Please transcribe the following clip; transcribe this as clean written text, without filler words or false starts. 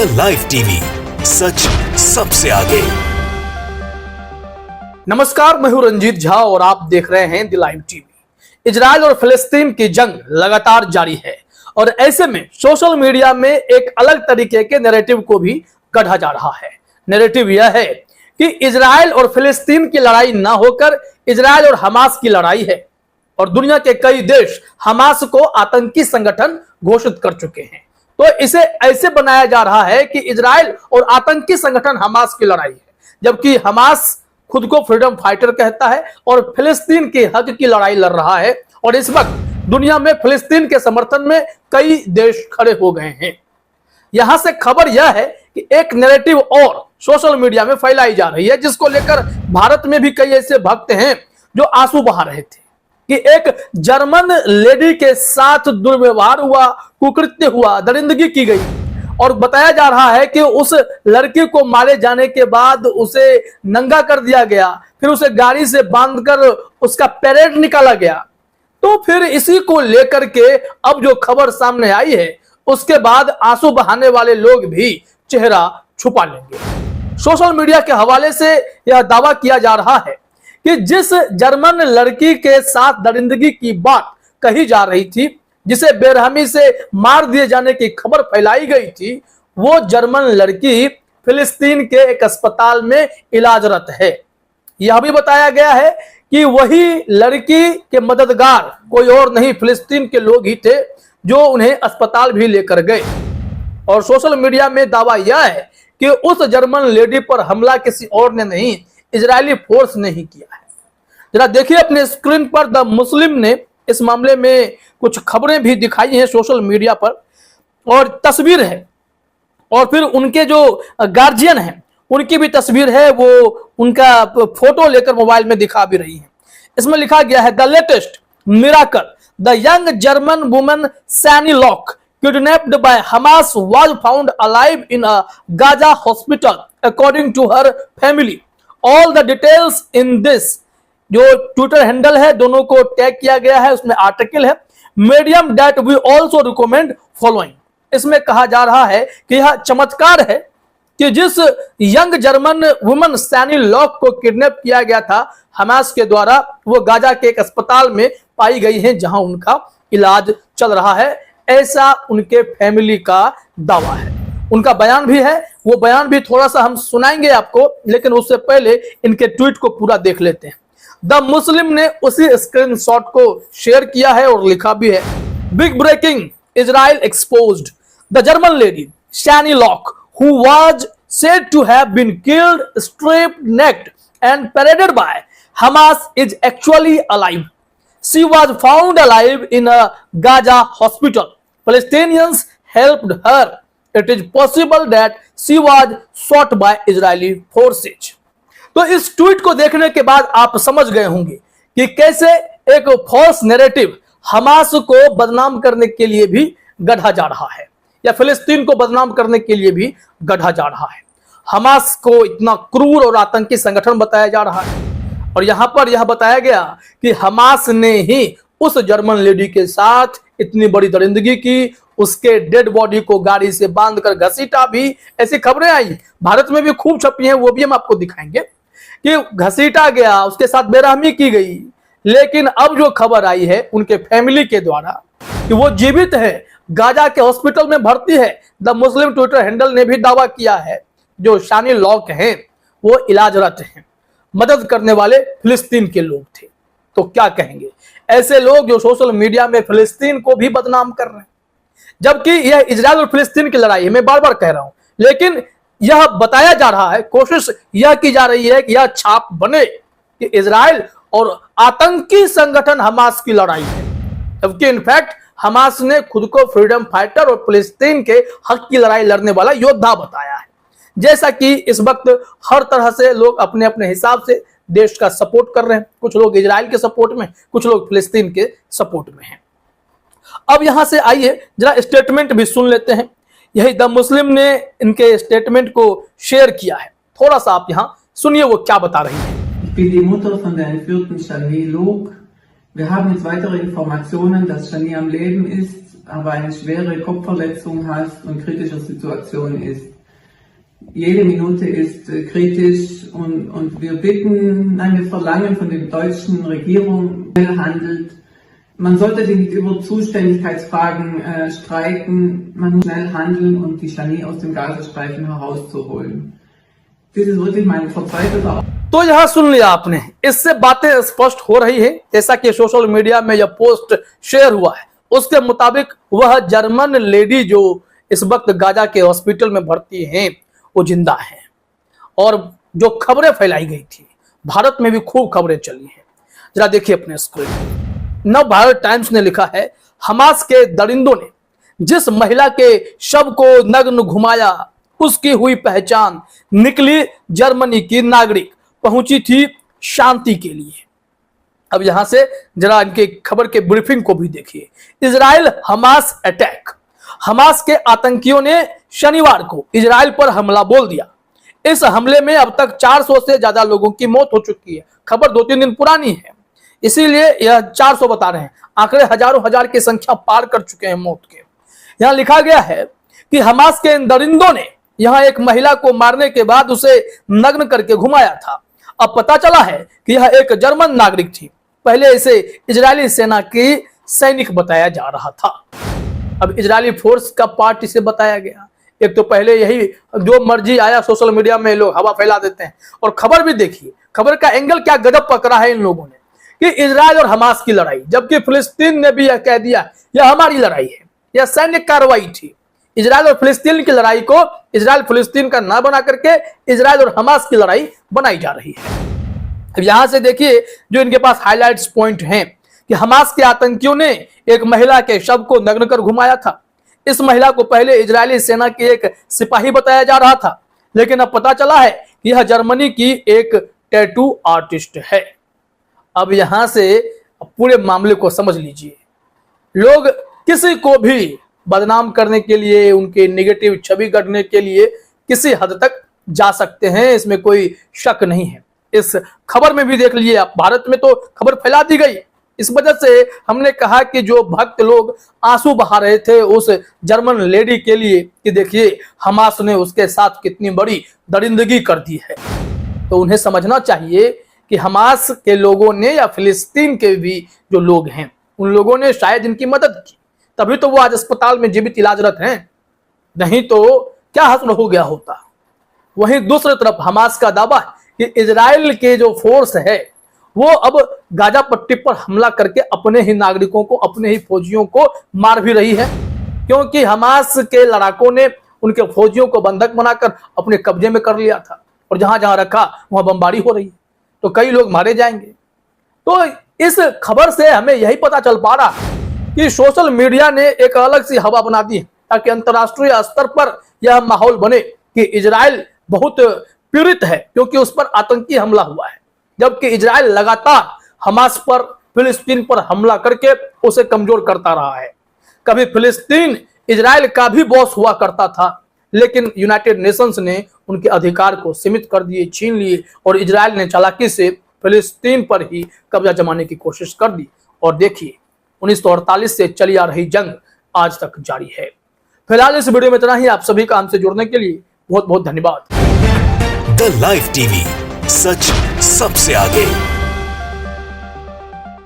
The live TV, सच सबसे आगे। नमस्कार, मैं हूं रंजीत झा और आप देख रहे हैं द लाइव टीवी। इजराइल और फिलिस्तीन की जंग लगातार जारी है और ऐसे में सोशल मीडिया में एक अलग तरीके के नैरेटिव को भी गढ़ा जा रहा है। नैरेटिव यह है कि इजराइल और फिलिस्तीन की लड़ाई ना होकर इजराइल और हमास की लड़ाई है और दुनिया के कई देश हमास को आतंकी संगठन घोषित कर चुके हैं। तो इसे ऐसे बनाया जा रहा है कि इजराइल और आतंकी संगठन हमास की लड़ाई है, जबकि हमास खुद को फ्रीडम फाइटर कहता है और फिलिस्तीन के हक की लड़ाई लड़ रहा है। और इस वक्त दुनिया में फिलिस्तीन के समर्थन में कई देश खड़े हो गए हैं। यहां से खबर यह है कि एक नैरेटिव और सोशल मीडिया में फैलाई जा रही है, जिसको लेकर भारत में भी कई ऐसे भक्त हैं जो आंसू बहा रहे थे कि एक जर्मन लेडी के साथ दुर्व्यवहार हुआ, कुकृत्य हुआ, दरिंदगी की गई और बताया जा रहा है कि उस लड़की को मारे जाने के बाद उसे नंगा कर दिया गया, फिर उसे गाड़ी से बांधकर उसका पैरेड निकाला गया। तो फिर इसी को लेकर के अब जो खबर सामने आई है, उसके बाद आंसू बहाने वाले लोग भी चेहरा छुपा लेंगे। सोशल मीडिया के हवाले से यह दावा किया जा रहा है कि जिस जर्मन लड़की के साथ दरिंदगी की बात कही जा रही थी, जिसे बेरहमी से मार दिए जाने की खबर फैलाई गई थी, वो जर्मन लड़की फिलिस्तीन के एक अस्पताल में इलाजरत है। यह भी बताया गया है कि वही लड़की के मददगार कोई और नहीं, फिलिस्तीन के लोग ही थे जो उन्हें अस्पताल भी लेकर गए। और सोशल मीडिया में दावा यह है कि उस जर्मन लेडी पर हमला किसी और ने नहीं, इजरायली फोर्स ने ही किया है। जरा देखिए अपने स्क्रीन पर, द मुस्लिम ने इस मामले में कुछ खबरें भी दिखाई हैं सोशल मीडिया पर और तस्वीर है, और फिर उनके जो गार्जियन हैं उनकी भी तस्वीर है, वो उनका फोटो लेकर मोबाइल में दिखा भी रही है। इसमें लिखा गया है, the latest miracle, the young German woman Shani Louk kidnapped by Hamas was found alive in a Gaza hospital according to her family. All the details in this, जो ट्विटर हैंडल है, दोनों को टैग किया गया है, उसमें article है, medium that we also recommend following. इसमें कहा जा रहा है कि यह चमत्कार है कि जिस young German woman Shani lock को किडनैप किया गया था हमास के द्वारा, वो गाजा के एक अस्पताल में पाई गई है जहां उनका इलाज चल रहा है, ऐसा उनके फैमिली का दावा है। उनका बयान भी है, वो बयान भी थोड़ा सा हम सुनाएंगे आपको, लेकिन उससे पहले इनके ट्वीट को पूरा देख लेते हैं। द मुस्लिम ने उसी स्क्रीनशॉट को शेयर किया है और लिखा भी है, big breaking, Israel exposed, the German lady Shani Louk who was said to have been killed, stripped, necked and paraded by Hamas is actually alive. She was found alive in a Gaza hospital. Palestinians helped her. It is possible that she was shot by Israeli forces. तो इस tweet को देखने के बाद आप समझ गए होंगे कि कैसे एक फॉल्स नैरेटिव हमास को बदनाम करने के लिए भी गढ़ा जा रहा है, या फिलिस्तीन को बदनाम करने के लिए भी गढ़ा जा रहा है। हमास को इतना क्रूर और आतंकी संगठन बताया जा रहा है और यहां पर यह बताया गया कि हमास ने ही उस जर्मन लेडी के साथ इतनी बड़ी दरिंदगी की, उसके डेड बॉडी को गाड़ी से बांधकर घसीटा भी। ऐसी खबरें आई, भारत में भी खूब छपी हैं, वो भी हम आपको दिखाएंगे कि घसीटा गया, उसके साथ बेरहमी की गई। लेकिन अब जो खबर आई है उनके फैमिली के द्वारा कि वो जीवित है, गाजा के हॉस्पिटल में भर्ती है। द मुस्लिम ट्विटर हैंडल ने भी दावा किया है जो सैनी लॉक हैं वो इलाजरत हैं, मदद करने वाले फिलिस्तीन के लोग थे। तो क्या कहेंगे ऐसे लोग जो सोशल मीडिया में फिलिस्तीन को भी बदनाम कर रहे हैं, जबकि यह इजराइल और फिलिस्तीन की लड़ाई है। मैं बार बार कह रहा हूं, लेकिन यह बताया जा रहा है, कोशिश यह की जा रही है कि यह छाप बने कि इजराइल और आतंकी संगठन हमास की लड़ाई है, जबकि इनफैक्ट हमास ने खुद को फ्रीडम फाइटर और फिलिस्तीन के हक की लड़ाई लड़ने वाला योद्धा बताया है। जैसा कि इस वक्त हर तरह से लोग अपने अपने हिसाब से देश का सपोर्ट कर रहे हैं, कुछ लोग इजराइल के सपोर्ट में, कुछ लोग फिलिस्तीन के सपोर्ट में हैं। अब यहां से आइए जरा स्टेटमेंट भी सुन लेते हैं। यही द मुस्लिम ने इनके स्टेटमेंट को शेयर किया है, थोड़ा सा आप यहां सुनिए वो क्या बता रही है। Ich bin die Mutter von der entführten Shani Lok. Wir haben jetzt weitere Informationen, dass Shani am Leben ist, aber eine schwere Kopfverletzung hat und kritischer Situation ist. Jede Minute ist kritisch und wir bitten, nein, wir verlangen von der deutschen Regierung, schnell handelt. Man sollte sich nicht über Zuständigkeitsfragen streiten, man muss schnell handeln und die Chani aus dem Gazastreifen herauszuholen. Das ist wirklich mein verzweifelter. तो यहां सुन लिया आपने, इससे बातें स्पष्ट हो रही है। जैसा कि सोशल मीडिया में यह पोस्ट शेयर हुआ है, उसके मुताबिक वह जर्मन लेडी जो इस वक्त गाजा के हॉस्पिटल में भर्ती हैं, वो जिंदा हैं। और जो खबरें फैलाई गई थी, भारत में भी खूब खबरें चली हैं। जरा देखिए अपने स्क्रीन। नव भारत टाइम्स ने लिखा है, हमास के दरिंदों ने जिस महिला के शव को नग्न घुमाया, उसकी हुई पहचान। निकली जर्मनी की नागरिक, पहुंची थी शांति के लिए। अब यहां से जरा इनके खबर के ब्रीफिंग को भी देखिए। Israel Hamas attack. हमास के आतंकियों ने शनिवार को इजराइल पर हमला बोल दिया। इस हमले में अब तक 400 से ज्यादा लोगों की मौत हो चुकी है। खबर 2-3 दिन पुरानी है, इसीलिए यह 400 बता रहे हैं। आंकड़े हजारों हजार की संख्या पार कर चुके हैं मौत के। यहां लिखा गया है कि हमास के इन दरिंदों ने यहां एक महिला को मारने के बाद उसे नग्न करके घुमाया था। अब पता चला है कि यह एक जर्मन नागरिक थी। पहले इसे इजरायली सेना की सैनिक बताया जा रहा था, अब इजरायली फोर्स का पार्ट इसे बताया गया। एक तो पहले यही जो मर्जी आया सोशल मीडिया में लोग हवा फैला देते हैं। और खबर भी देखिए, खबर का एंगल क्या गजब पकड़ा है इन लोगों ने कि इजराइल और हमास की लड़ाई, जबकि फिलिस्तीन ने भी यह कह दिया यह हमारी लड़ाई है, यह सैन्य कार्रवाई थी। इजराइल और फिलिस्तीन की लड़ाई को इजराइल फिलिस्तीन का ना बना करके इजराइल और हमास की लड़ाई बनाई जा रही है। अब यहां से देखिए जो इनके पास हाइलाइट्स पॉइंट हैं कि हमास के आतंकियों ने एक महिला के शव को नग्न कर घुमाया था। इस महिला को पहले इजरायली सेना की एक सिपाही बताया जा रहा था, लेकिन अब पता चला है कि यह जर्मनी की एक टैटू आर्टिस्ट है। अब यहां से पूरे मामले को समझ लीजिए। लोग किसी को भी बदनाम करने के लिए, उनके नेगेटिव छवि गढ़ने के लिए किसी हद तक जा सकते हैं, इसमें कोई शक नहीं है। इस खबर में भी देख लीजिए आप, भारत में तो खबर फैला दी गई। इस वजह से हमने कहा कि जो भक्त लोग आंसू बहा रहे थे उस जर्मन लेडी के लिए कि देखिए हमास ने उसके साथ कितनी बड़ी दरिंदगी कर दी है, तो उन्हें समझना चाहिए कि हमास के लोगों ने या फिलिस्तीन के भी जो लोग हैं उन लोगों ने शायद इनकी मदद की, तभी तो वो आज अस्पताल में जीवित इलाजरत हैं, नहीं तो क्या हश्र हो गया होता। वहीं दूसरी तरफ हमास का दावा है कि इजराइल के जो फोर्स है वो अब गाजा पट्टी पर हमला करके अपने ही नागरिकों को, अपने ही फौजियों को मार भी रही है, क्योंकि हमास के लड़ाकों ने उनके फौजियों को बंधक बनाकर अपने कब्जे में कर लिया था और जहां जहां रखा वहां बमबारी हो रही है, तो कई लोग मारे जाएंगे। तो इस खबर से हमें यही पता चल पा रहा कि सोशल मीडिया ने एक अलग सी हवा बना दी है ताकि अंतर्राष्ट्रीय स्तर पर यह माहौल बने कि इजराइल बहुत पीड़ित है क्योंकि उस पर आतंकी हमला हुआ है, जबकि इजराइल लगातार हमास पर, फिलिस्तीन पर हमला करके उसे कमजोर करता रहा है। कभी फिलिस्तीन इजराइल का भी बॉस हुआ करता था, लेकिन यूनाइटेड नेशंस ने उनके अधिकार को सीमित कर दिए, छीन लिए और इजराइल ने चालाकी से फिलिस्तीन पर ही कब्जा जमाने की कोशिश कर दी। और देखिए 1948 से चली आ रही जंग आज तक जारी है। फिलहाल इस वीडियो में इतना ही। आप सभी का हमसे जुड़ने के लिए बहुत बहुत धन्यवाद। द लाइव टीवी, सच सबसे आगे।